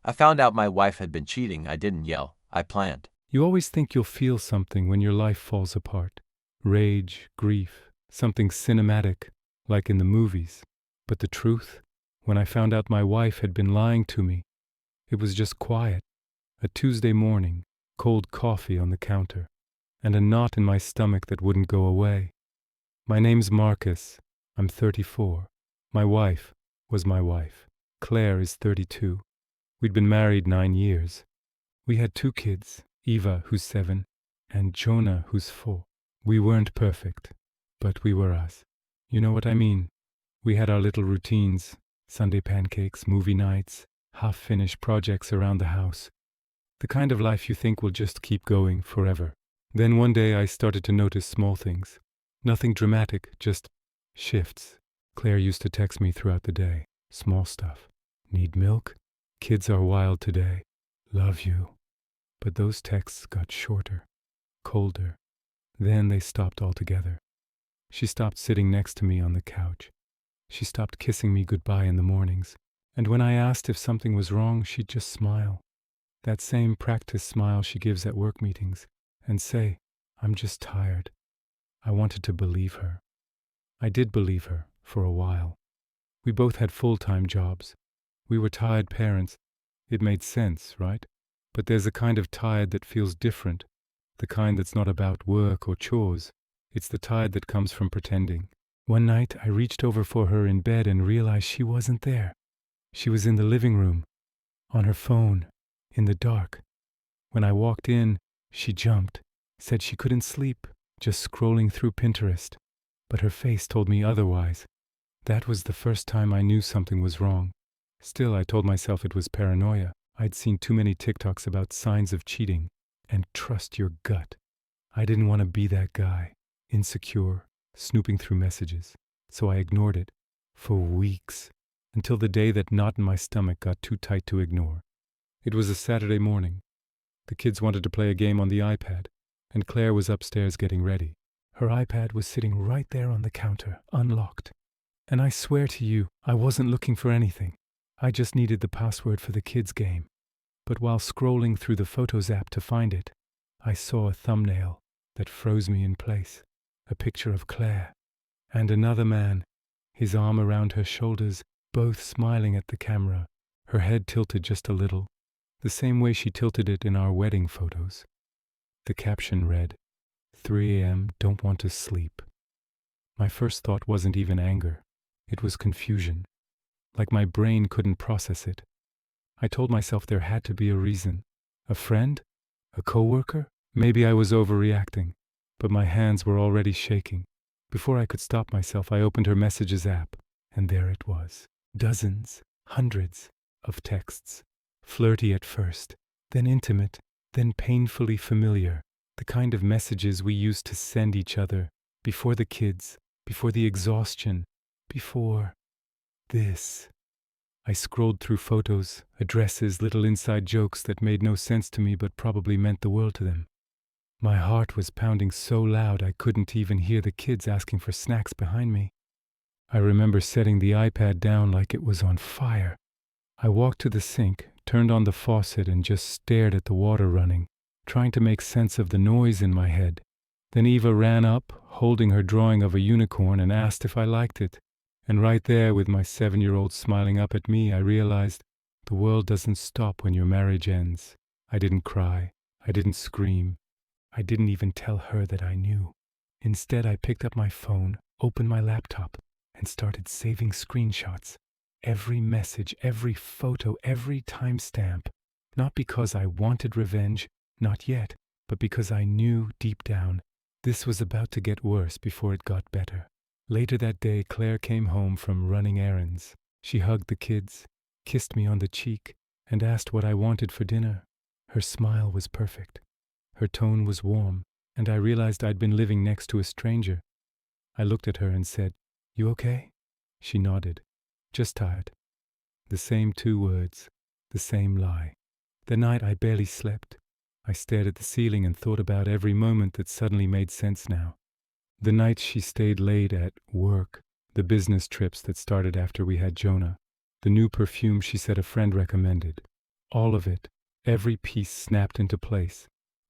I found out my wife had been cheating. I didn't yell. I planned. You always think you'll feel something when your life falls apart. Rage, grief, something cinematic, like in the movies. But the truth, when I found out my wife had been lying to me, it was just quiet. A Tuesday morning, cold coffee on the counter, and a knot in my stomach that wouldn't go away. My name's Marcus. I'm 34. My wife was my wife. Claire is 32. We'd been married 9 years. We had 2 kids, Eva, who's 7, and Jonah, who's 4. We weren't perfect, but we were us. You know what I mean? We had our little routines, Sunday pancakes, movie nights, half-finished projects around the house. The kind of life you think will just keep going forever. Then one day I started to notice small things. Nothing dramatic, just shifts. Claire used to text me throughout the day. Small stuff. Need milk? Kids are wild today. Love you. But those texts got shorter, colder. Then they stopped altogether. She stopped sitting next to me on the couch. She stopped kissing me goodbye in the mornings. And when I asked if something was wrong, she'd just smile. That same practice smile she gives at work meetings, and say, I'm just tired. I wanted to believe her. I did believe her, for a while. We both had full-time jobs. We were tired parents. It made sense, right? But there's a kind of tired that feels different, the kind that's not about work or chores. It's the tired that comes from pretending. One night, I reached over for her in bed and realized she wasn't there. She was in the living room, on her phone, in the dark. When I walked in, she jumped, said she couldn't sleep, just scrolling through Pinterest. But her face told me otherwise. That was the first time I knew something was wrong. Still, I told myself it was paranoia. I'd seen too many TikToks about signs of cheating. And trust your gut. I didn't want to be that guy, insecure, snooping through messages. So I ignored it, for weeks, until the day that knot in my stomach got too tight to ignore. It was a Saturday morning. The kids wanted to play a game on the iPad, and Claire was upstairs getting ready. Her iPad was sitting right there on the counter, unlocked. And I swear to you, I wasn't looking for anything. I just needed the password for the kids' game. But while scrolling through the Photos app to find it, I saw a thumbnail that froze me in place. A picture of Claire and another man, his arm around her shoulders, both smiling at the camera, her head tilted just a little, the same way she tilted it in our wedding photos. The caption read, 3 a.m., don't want to sleep. My first thought wasn't even anger. It was confusion. Like my brain couldn't process it. I told myself there had to be a reason. A friend? A coworker? Maybe I was overreacting. But my hands were already shaking. Before I could stop myself, I opened her Messages app, and there it was. Dozens, hundreds of texts. Flirty at first, then intimate, then painfully familiar. The kind of messages we used to send each other before the kids, before the exhaustion, before this. I scrolled through photos, addresses, little inside jokes that made no sense to me but probably meant the world to them. My heart was pounding so loud I couldn't even hear the kids asking for snacks behind me. I remember setting the iPad down like it was on fire. I walked to the sink, turned on the faucet and just stared at the water running, trying to make sense of the noise in my head. Then Eva ran up, holding her drawing of a unicorn, and asked if I liked it. And right there, with my 7-year-old smiling up at me, I realized the world doesn't stop when your marriage ends. I didn't cry. I didn't scream. I didn't even tell her that I knew. Instead, I picked up my phone, opened my laptop, and started saving screenshots. Every message, every photo, every timestamp. Not because I wanted revenge, not yet, but because I knew deep down this was about to get worse before it got better. Later that day, Claire came home from running errands. She hugged the kids, kissed me on the cheek, and asked what I wanted for dinner. Her smile was perfect. Her tone was warm, and I realized I'd been living next to a stranger. I looked at her and said, "You okay?" She nodded. "Just tired." The same 2 words, the same lie. The night I barely slept. I stared at the ceiling and thought about every moment that suddenly made sense now. The nights she stayed late at work, the business trips that started after we had Jonah, the new perfume she said a friend recommended. all of it. Every piece snapped into place.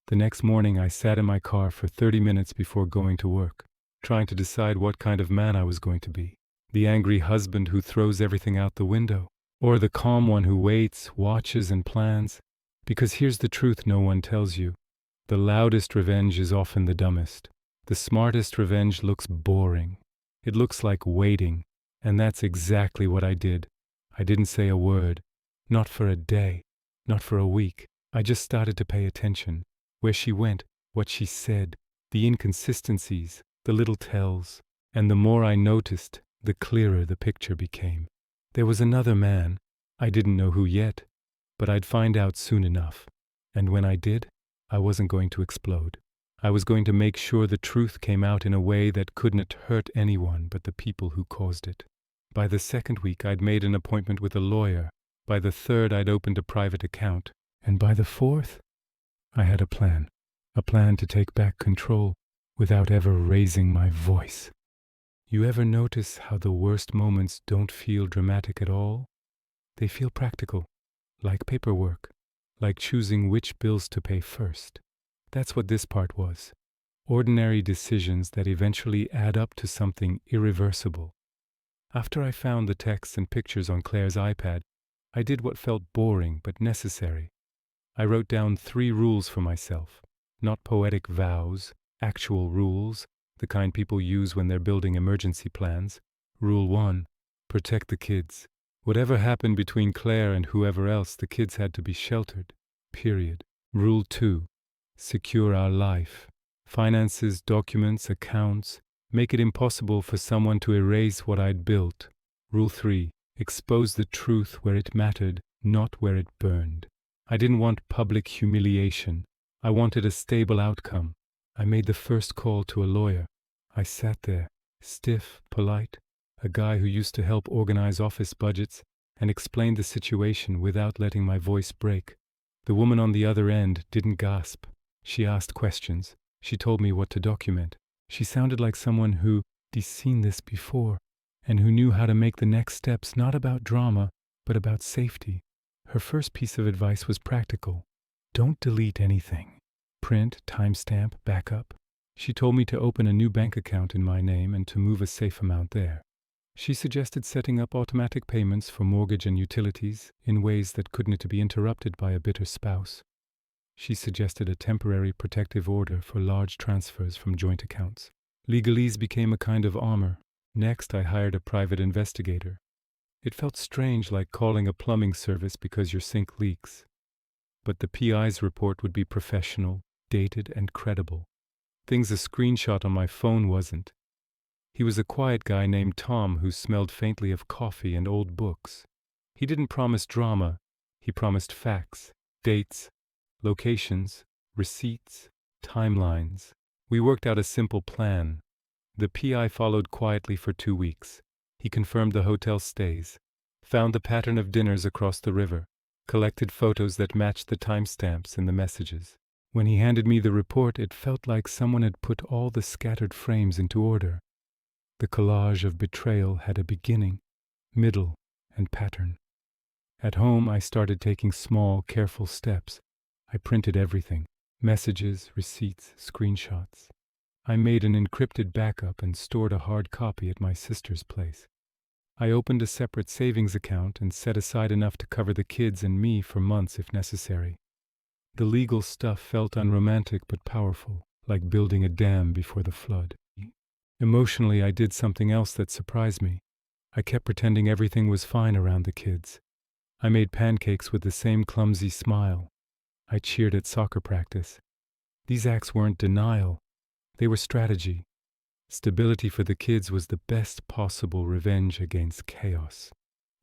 The next morning I sat in my car for 30 minutes before going to work, trying to decide what kind of man I was going to be. The angry husband who throws everything out the window, or the calm one who waits, watches, and plans. Because here's the truth no one tells you. The loudest revenge is often the dumbest. The smartest revenge looks boring. It looks like waiting, and that's exactly what I did. I didn't say a word. Not for a day. Not for a week. I just started to pay attention. Where she went, what she said, the inconsistencies, the little tells. And the more I noticed, the clearer the picture became. There was another man. I didn't know who yet, but I'd find out soon enough. And when I did, I wasn't going to explode. I was going to make sure the truth came out in a way that couldn't hurt anyone but the people who caused it. By the second week, I'd made an appointment with a lawyer. By the third, I'd opened a private account. And by the fourth, I had a plan to take back control without ever raising my voice. You ever notice how the worst moments don't feel dramatic at all? They feel practical, like paperwork, like choosing which bills to pay first. That's what this part was. Ordinary decisions that eventually add up to something irreversible. After I found the texts and pictures on Claire's iPad, I did what felt boring but necessary. I wrote down 3 rules for myself. Not poetic vows, actual rules, the kind people use when they're building emergency plans. Rule 1, protect the kids. Whatever happened between Claire and whoever else, the kids had to be sheltered. Period. Rule 2, secure our life. Finances, documents, accounts, make it impossible for someone to erase what I'd built. Rule 3, expose the truth where it mattered, not where it burned. I didn't want public humiliation. I wanted a stable outcome. I made the first call to a lawyer. I sat there, stiff, polite, a guy who used to help organize office budgets, and explained the situation without letting my voice break. The woman on the other end didn't gasp. She asked questions. She told me what to document. She sounded like someone who'd seen this before, and who knew how to make the next steps not about drama, but about safety. Her first piece of advice was practical. Don't delete anything. Print, timestamp, backup. She told me to open a new bank account in my name and to move a safe amount there. She suggested setting up automatic payments for mortgage and utilities in ways that couldn't be interrupted by a bitter spouse. She suggested a temporary protective order for large transfers from joint accounts. Legalese became a kind of armor. Next, I hired a private investigator. It felt strange, like calling a plumbing service because your sink leaks. But the PI's report would be professional, dated, and credible. Things a screenshot on my phone wasn't. He was a quiet guy named Tom who smelled faintly of coffee and old books. He didn't promise drama. He promised facts, dates, locations, receipts, timelines. We worked out a simple plan. The PI followed quietly for 2 weeks. He confirmed the hotel stays, found the pattern of dinners across the river, collected photos that matched the timestamps in the messages. When he handed me the report, it felt like someone had put all the scattered frames into order. The collage of betrayal had a beginning, middle, and pattern. At home, I started taking small, careful steps. I printed everything: messages, receipts, screenshots. I made an encrypted backup and stored a hard copy at my sister's place. I opened a separate savings account and set aside enough to cover the kids and me for months if necessary. The legal stuff felt unromantic but powerful, like building a dam before the flood. Emotionally, I did something else that surprised me. I kept pretending everything was fine around the kids. I made pancakes with the same clumsy smile. I cheered at soccer practice. These acts weren't denial. They were strategy. Stability for the kids was the best possible revenge against chaos.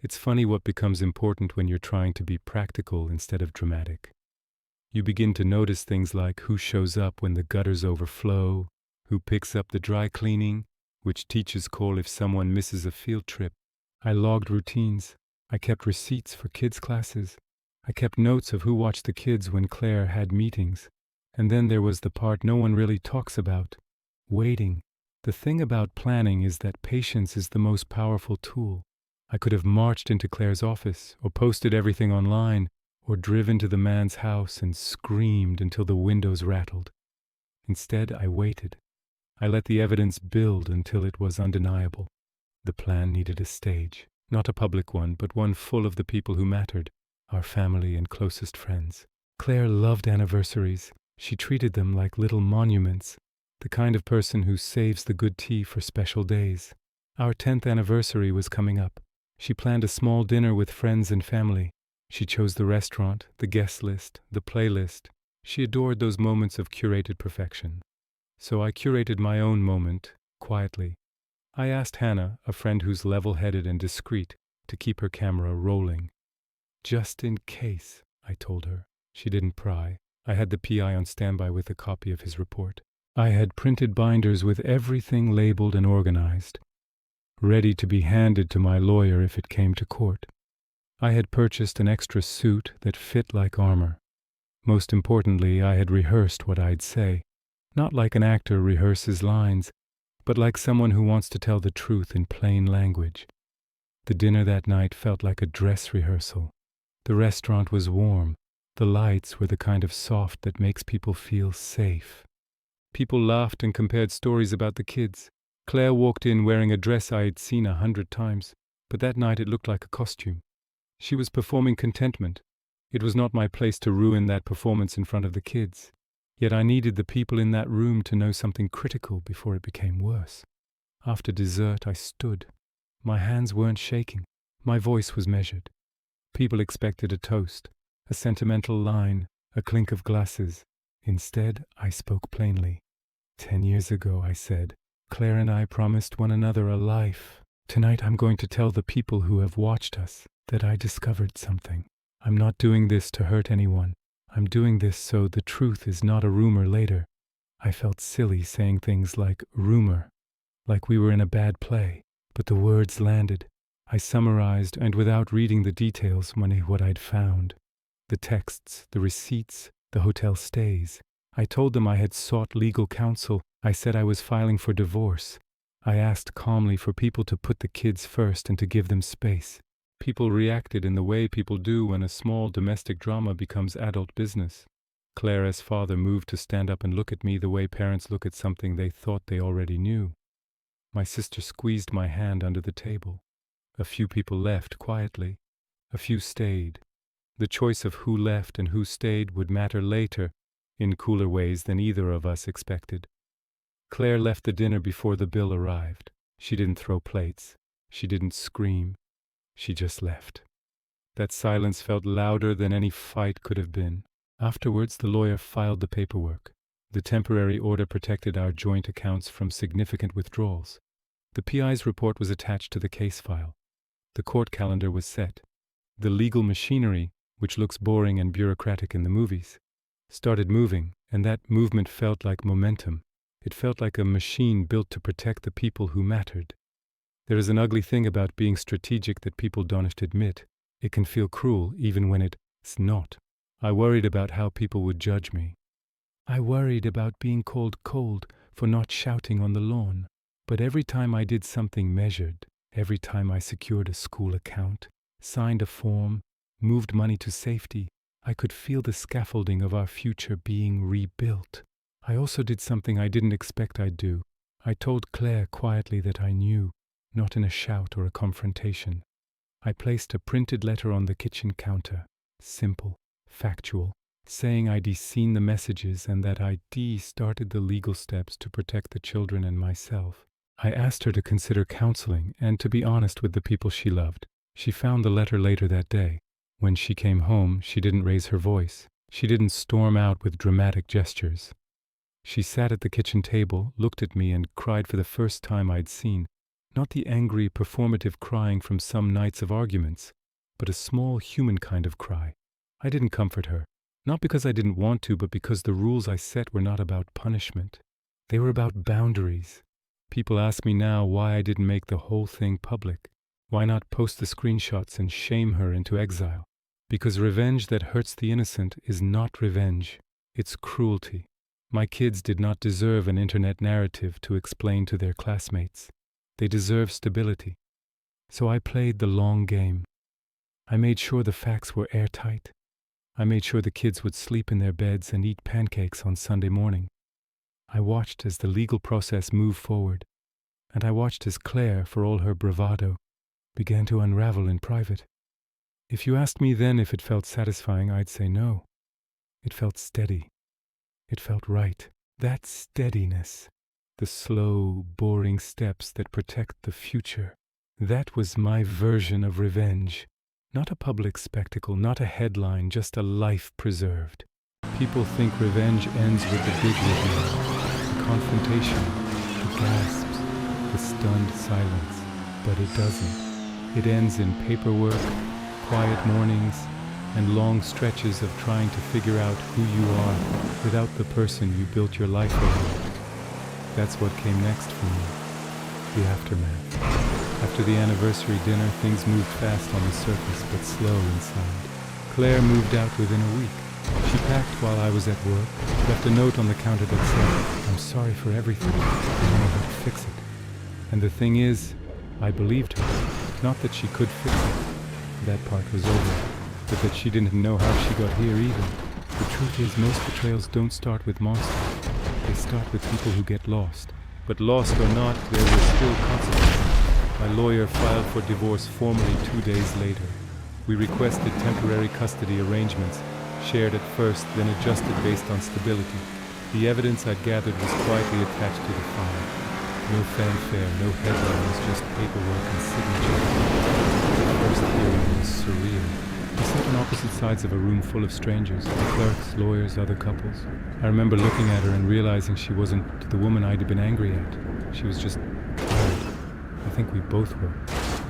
It's funny what becomes important when you're trying to be practical instead of dramatic. You begin to notice things like who shows up when the gutters overflow, who picks up the dry cleaning, which teachers call if someone misses a field trip. I logged routines. I kept receipts for kids' classes. I kept notes of who watched the kids when Claire had meetings. And then there was the part no one really talks about: waiting. The thing about planning is that patience is the most powerful tool. I could have marched into Claire's office or posted everything online, or driven to the man's house and screamed until the windows rattled. Instead, I waited. I let the evidence build until it was undeniable. The plan needed a stage, not a public one, but one full of the people who mattered, our family and closest friends. Claire loved anniversaries. She treated them like little monuments, the kind of person who saves the good tea for special days. Our 10th anniversary was coming up. She planned a small dinner with friends and family. She chose the restaurant, the guest list, the playlist. She adored those moments of curated perfection. So I curated my own moment, quietly. I asked Hannah, a friend who's level-headed and discreet, to keep her camera rolling. Just in case, I told her. She didn't pry. I had the PI on standby with a copy of his report. I had printed binders with everything labeled and organized, ready to be handed to my lawyer if it came to court. I had purchased an extra suit that fit like armor. Most importantly, I had rehearsed what I'd say, not like an actor rehearses lines, but like someone who wants to tell the truth in plain language. The dinner that night felt like a dress rehearsal. The restaurant was warm. The lights were the kind of soft that makes people feel safe. People laughed and compared stories about the kids. Claire walked in wearing a dress I had seen 100 times, but that night it looked like a costume. She was performing contentment. It was not my place to ruin that performance in front of the kids. Yet I needed the people in that room to know something critical before it became worse. After dessert, I stood. My hands weren't shaking. My voice was measured. People expected a toast, a sentimental line, a clink of glasses. Instead, I spoke plainly. 10 years ago, I said, Claire and I promised one another a life. Tonight I'm going to tell the people who have watched us that I discovered something. I'm not doing this to hurt anyone. I'm doing this so the truth is not a rumor later. I felt silly saying things like rumor, like we were in a bad play, but the words landed. I summarized, and without reading the details, what I'd found. The texts, the receipts, the hotel stays. I told them I had sought legal counsel. I said I was filing for divorce. I asked calmly for people to put the kids first and to give them space. People reacted in the way people do when a small domestic drama becomes adult business. Claire's father moved to stand up and look at me the way parents look at something they thought they already knew. My sister squeezed my hand under the table. A few people left quietly. A few stayed. The choice of who left and who stayed would matter later, in cooler ways than either of us expected. Claire left the dinner before the bill arrived. She didn't throw plates. She didn't scream. She just left. That silence felt louder than any fight could have been. Afterwards, the lawyer filed the paperwork. The temporary order protected our joint accounts from significant withdrawals. The PI's report was attached to the case file. The court calendar was set. The legal machinery, which looks boring and bureaucratic in the movies, started moving, and that movement felt like momentum. It felt like a machine built to protect the people who mattered. There is an ugly thing about being strategic that people don't admit. It can feel cruel even when it's not. I worried about how people would judge me. I worried about being called cold for not shouting on the lawn. But every time I did something measured, every time I secured a school account, signed a form, moved money to safety, I could feel the scaffolding of our future being rebuilt. I also did something I didn't expect I'd do. I told Claire quietly that I knew, not in a shout or a confrontation. I placed a printed letter on the kitchen counter, simple, factual, saying I'd seen the messages and that I'd started the legal steps to protect the children and myself. I asked her to consider counseling and to be honest with the people she loved. She found the letter later that day. When she came home, she didn't raise her voice. She didn't storm out with dramatic gestures. She sat at the kitchen table, looked at me, and cried for the first time I'd seen. Not the angry, performative crying from some nights of arguments, but a small human kind of cry. I didn't comfort her, not because I didn't want to, but because the rules I set were not about punishment. They were about boundaries. People ask me now why I didn't make the whole thing public. Why not post the screenshots and shame her into exile? Because revenge that hurts the innocent is not revenge. It's cruelty. My kids did not deserve an internet narrative to explain to their classmates. They deserve stability. So I played the long game. I made sure the facts were airtight. I made sure the kids would sleep in their beds and eat pancakes on Sunday morning. I watched as the legal process moved forward, and I watched as Claire, for all her bravado, began to unravel in private. If you asked me then if it felt satisfying, I'd say no. It felt steady. It felt right. That steadiness, the slow, boring steps that protect the future, that was my version of revenge. Not a public spectacle, not a headline, just a life preserved. People think revenge ends with the big reveal, the confrontation, the gasps, the stunned silence. But it doesn't. It ends in paperwork, quiet mornings, and long stretches of trying to figure out who you are without the person you built your life around. That's what came next for me, the aftermath. After the anniversary dinner, things moved fast on the surface, but slow inside. Claire moved out within a week. She packed while I was at work, left a note on the counter that said, "I'm sorry for everything. I don't know how to fix it." And the thing is, I believed her. Not that she could fix it. That part was over. But that she didn't know how she got here either. The truth is, most betrayals don't start with monsters. They start with people who get lost. But lost or not, there were still consequences. My lawyer filed for divorce formally 2 days later. We requested temporary custody arrangements, shared at first, then adjusted based on stability. The evidence I'd gathered was quietly attached to the file. No fanfare, no headlines, just paperwork and signatures. The first hearing was surreal. We sat on opposite sides of a room full of strangers, clerks, lawyers, other couples. I remember looking at her and realizing she wasn't the woman I'd been angry at. She was just tired. I think we both were.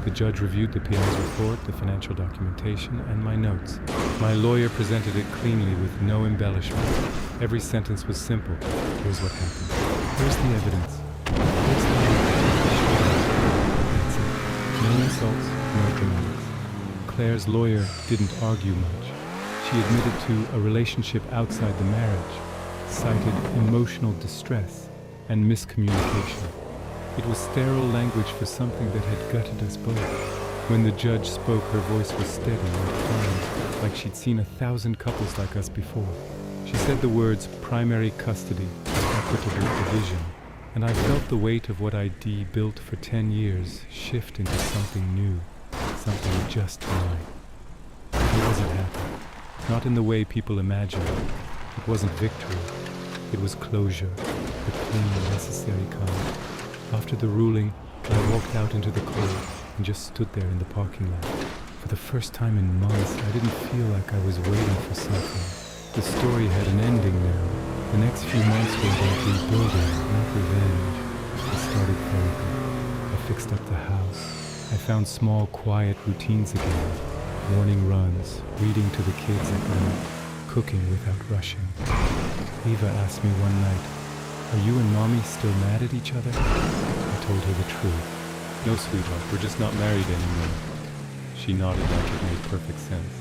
The judge reviewed the PI's report, the financial documentation, and my notes. My lawyer presented it cleanly with no embellishment. Every sentence was simple. Here's what happened. Here's the evidence. Here's the That's it. No insults, no dramatics. Claire's lawyer didn't argue much. She admitted to a relationship outside the marriage, cited emotional distress and miscommunication. It was sterile language for something that had gutted us both. When the judge spoke, her voice was steady and firm, like she'd seen 1,000 couples like us before. She said the words primary custody, equitable division, and I felt the weight of what I'd built for 10 years shift into something new, something just mine. It wasn't happy, not in the way people imagine. It wasn't victory, it was closure, the clean, necessary kind. After the ruling, I walked out into the cold and just stood there in the parking lot. For the first time in months, I didn't feel like I was waiting for something. The story had an ending now. The next few months were about rebuilding, not revenge. I started therapy. I fixed up the house. I found small, quiet routines again. Morning runs, reading to the kids at night, cooking without rushing. Eva asked me one night, "Are you and Mommy still mad at each other?" I told her the truth. "No, sweetheart, we're just not married anymore." She nodded like it made perfect sense.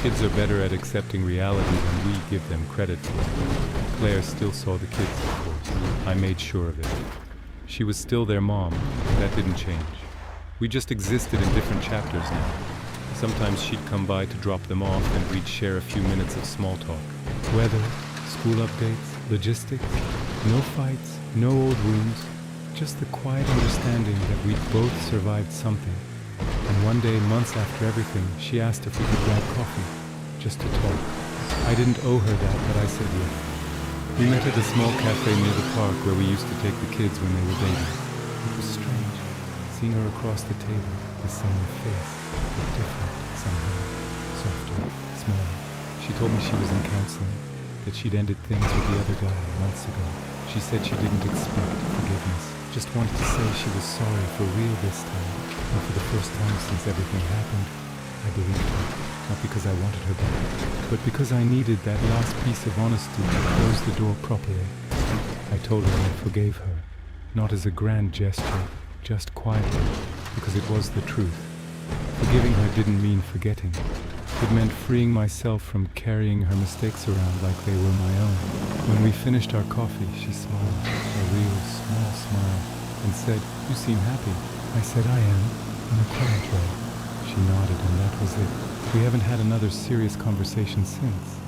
Kids are better at accepting reality than we give them credit for. Claire still saw the kids, of course. I made sure of it. She was still their mom. That didn't change. We just existed in different chapters now. Sometimes she'd come by to drop them off and we'd share a few minutes of small talk. Weather, school updates, logistics. No fights, no old wounds, just the quiet understanding that we'd both survived something. And one day, months after everything, she asked if we could grab coffee, just to talk. I didn't owe her that, but I said yes. We met at a small cafe near the park where we used to take the kids when they were babies. It was strange, seeing her across the table, the same face, but different somehow, softer, smaller. She told me she was in counseling, that she'd ended things with the other guy months ago. She said she didn't expect forgiveness, just wanted to say she was sorry for real this time. And for the first time since everything happened, I believed her. Not because I wanted her back, but because I needed that last piece of honesty to close the door properly. I told her I forgave her, not as a grand gesture, just quietly, because it was the truth. Forgiving her didn't mean forgetting. It meant freeing myself from carrying her mistakes around like they were my own. When we finished our coffee, she smiled, a real small smile, and said, "You seem happy." I said, "I am," in a quiet way. She nodded, and that was it. We haven't had another serious conversation since.